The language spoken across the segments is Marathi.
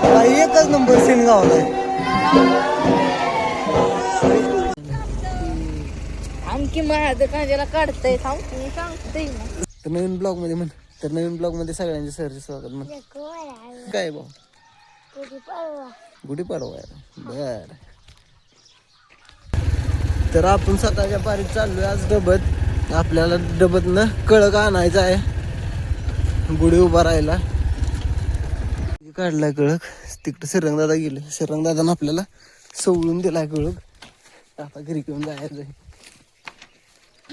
एकच नंबर सीन गावाला आहे. आणखी माझं कांद्याला काढतंय सांगतोय तर नवीन ब्लॉग मध्ये म्हण. तर नवीन ब्लॉग मध्ये सगळ्यांचे सहर्ष स्वागत म्हण. काय भाऊ गुढीपाडवा आहे बर. तर आपण सकाळच्या पारीत चाललोय आज डबत. आपल्याला डबत न कळक आणायचं आहे गुढी उभा राहायला. काढलाय कळक तिकडे श्रीरंगदादा गेले. श्रीरंगदादानं आपल्याला सवळून दिलाय कळक. आता घरी घेऊन जायचं.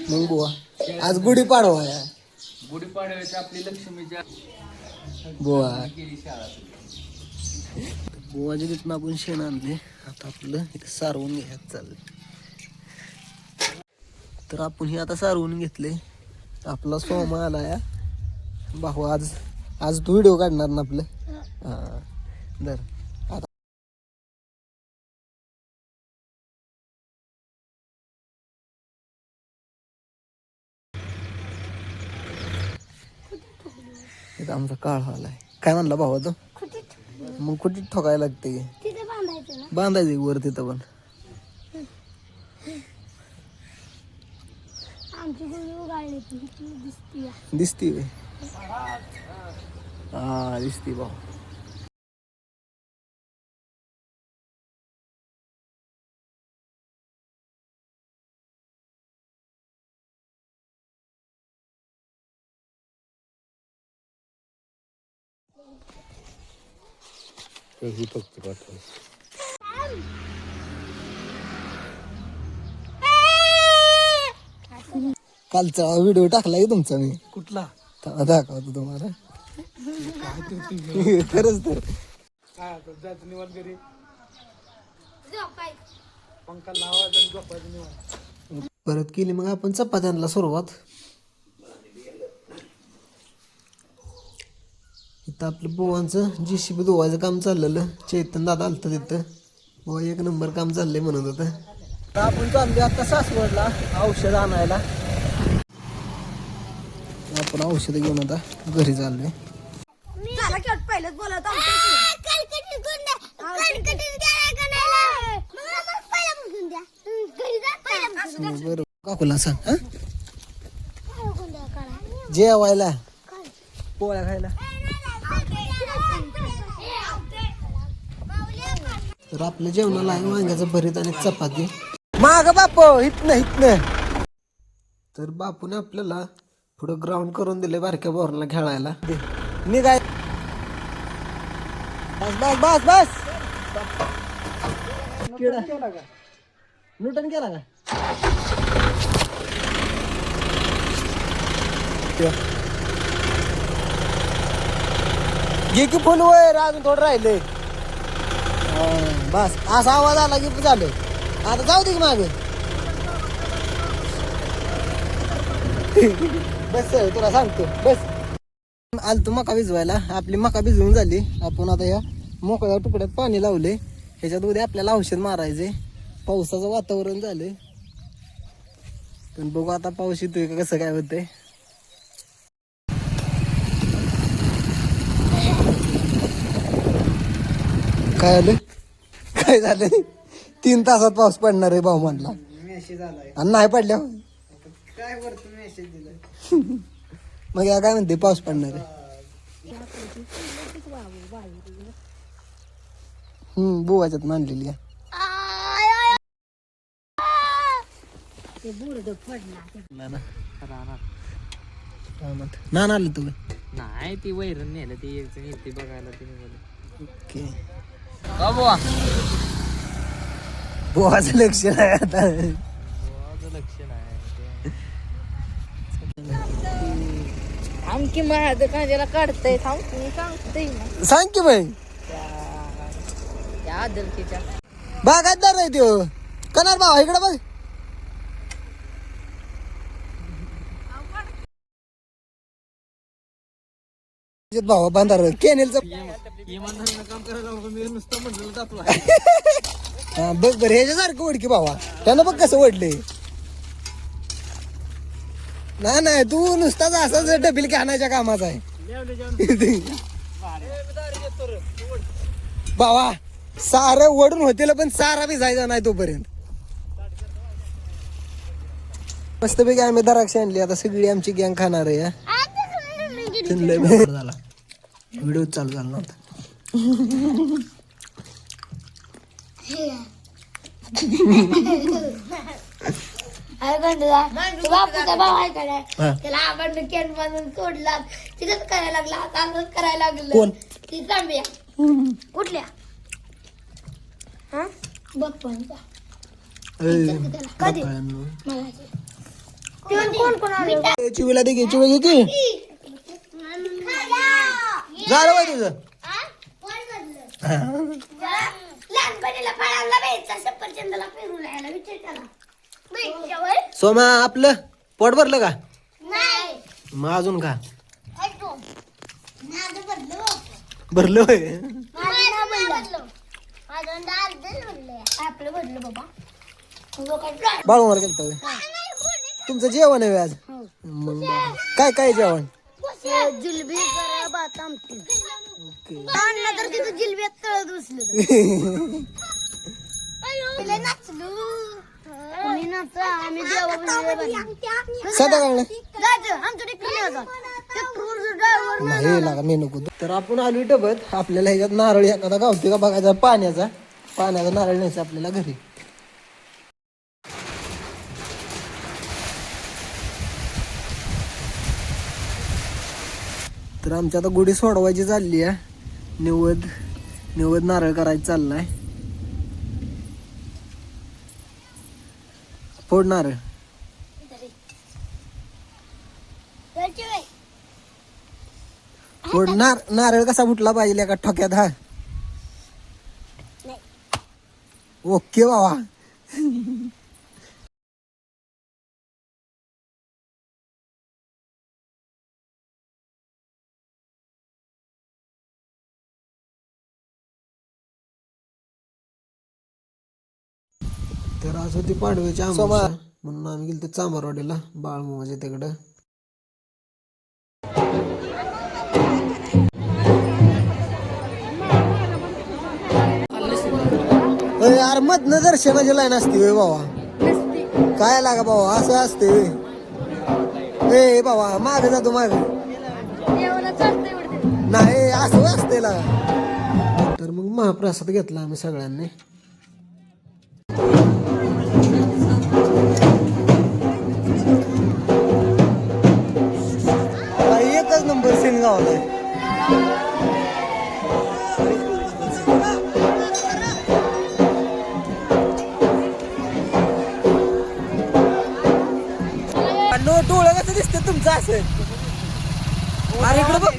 मग बुवा आज गुढीपाडवा आहे. गुढीपाडव्याची आपली लक्ष्मीच्या बुवा बुवाच्या तिथून आपण शेण आणले. आता आपलं इथं सारवून घ्यायचं चाललंय. तर आपण हे आता सारवून घेतले. आपला सोमा आला या भाऊ. आज तू व्हिडिओ काढणार ना आपलं. हा दर आता इथं आमचा काळ आलाय. काय म्हणला भावा तो? मग कुठे ठोकायला लागते. बांधायचं वर तिथं पण. दिसती हा दिसती भाऊ. फक्त पाठव. कालचा व्हिडिओ टाकला की तुमचा मी. कुठला दाखवतो तुम्हाला. खरंच तर जायचं निवांत घरी पंखा लावायचा आणि झोपायचं निवांत. परत केली मग आपण चपात्यांना सुरुवात. इथं आपलं बुवांचं JCB धुवायचं काम चाललेलं. चैतन दादा आलतं तिथं. बुवा एक नंबर काम चाललंय म्हणत होतं. तर आपण चाललोय आता सासवडला औषध आणायला. आपण औषध घेऊन आता घरी चाललोय. पहिलेच बोलत बरं काकूला सांग. जेवायला पोळ्या खायला. तर आपल्या जेवणाला आहे वांग्याचं भरीत आणि चपाती. माग बाप इथनं. तर बापूने आपल्याला पुढं ग्राउंड करून दिले बारक्या बोरला खेळायला. निघाय बस बस बस बस. न्यूटन केला का? घे की फुल वर अजून थोडं राहिले. बस असा आवाज आला की झालं. आता जाऊ दे की मागे. बस तुला सांगतो बस. आलतो मका भिजवायला. आपली मका भिजवून झाली. आपण आता या मोकळ्या तुकड्यात पाणी लावले. ह्याच्यात उद्या आपल्याला औषध मारायचे. पावसाचं वातावरण झालंय पण बघू आता पाऊस येतोय का कसं काय होतंय. काय आलं काय झालं? 3 तासात पाऊस पडणार आहे भाऊ म्हणला. मेसेज आलाय आणि नाही पडल्या काय वरती मेसेज दिलाय. मग या काय म्हणते पाऊस पडणार आहे. बुवाच्यात मांडलेली आहे. ना आलं तुला नाही ती वैरण नेलं ती एक जण ती बघायला ती ओके. बुवा बुवाचं लक्ष नाही आता. लक्ष नाही. आणखी माझं कांद्याला काढतंय सांगतोय सांग की बाई. त्या आदलकीच्या बागायतदार नाही त्यो कणार भावा इकडे बघ. भावा बांधार केनेलचं काम करायला मी नुसतं म्हटलं टाकलो. हा बघ बरं ह्याच्यासारखं ओढकी भावा. त्यानं बघ कसं ओढले. नाही तू नुसताच असाच डबिल की आणायच्या कामाचा आहे. बावा सारं वडून होतील पण सारा बी जायचा नाही तोपर्यंत. मस्तपैकी आम्ही द्राक्ष आणली. आता सगळी आमची गँग खाणार आहे. झाला व्हिडिओ चालू झाला नव्हता. बापूचा भाव आहे का नाही हा. त्याला आपण कॅन बांधून सोडला तिथंच करायला लागला आता असंच करायला लागलं. कोण? ती तांब्या कुठल्या हा बघ पण कधी कोण कोण आलं चिवीला दे घे. चिवी घे की झालं बाई तुझं. लहानपणीला फळाला भेटचा सफरचंदाला फिरून यायला विचार त्याला सोमा आपलं पोट भरलं का? नाही मग अजून का माझं बदलं भरलं होय. आपलं भरलं बाबा बाळू मला केलं तुमचं जेवण आहे आज. मग काय काय जेवण? जिलबी करा भात आमटी ओके. आणलं तर तिथं जिलबी तळत बसलं नाचलो तुम्ही नाचा आम्ही साधा काढलं आमचं ड्रायव्हर नाही लागा मी नको. तर आपण आलो डबत. आपल्याला ह्याच्यात नारळ एखादा गावते का बघायचा. पाण्याचा नारळ न्यायचा आपल्याला घरी. तर आमच्या आता गुढी सोडवायची चालली आहे. निवद नारळ करायचं चाललाय. फोड नारळ. फोड नारळ कसा फुटला पाहिजे एका ठोक्यात. हा ओके बाबा. तर आज होती पाडव्याची आंबा म्हणून आम्ही गेलो चांबारवाडीला बाळमामाच्या तिकडं. यार मधनं दर्शनाची लाईन असते होय बाबा. काय लागा बाबा असं असते ए बाबा माग जातो माग नाही असं असते लागा. तर मग महाप्रसाद घेतला आम्ही सगळ्यांनी. एकच नंबर सीन गावाला आहे. डोळं कसं दिसतं तुमचं असं. अरे इकडं बघ.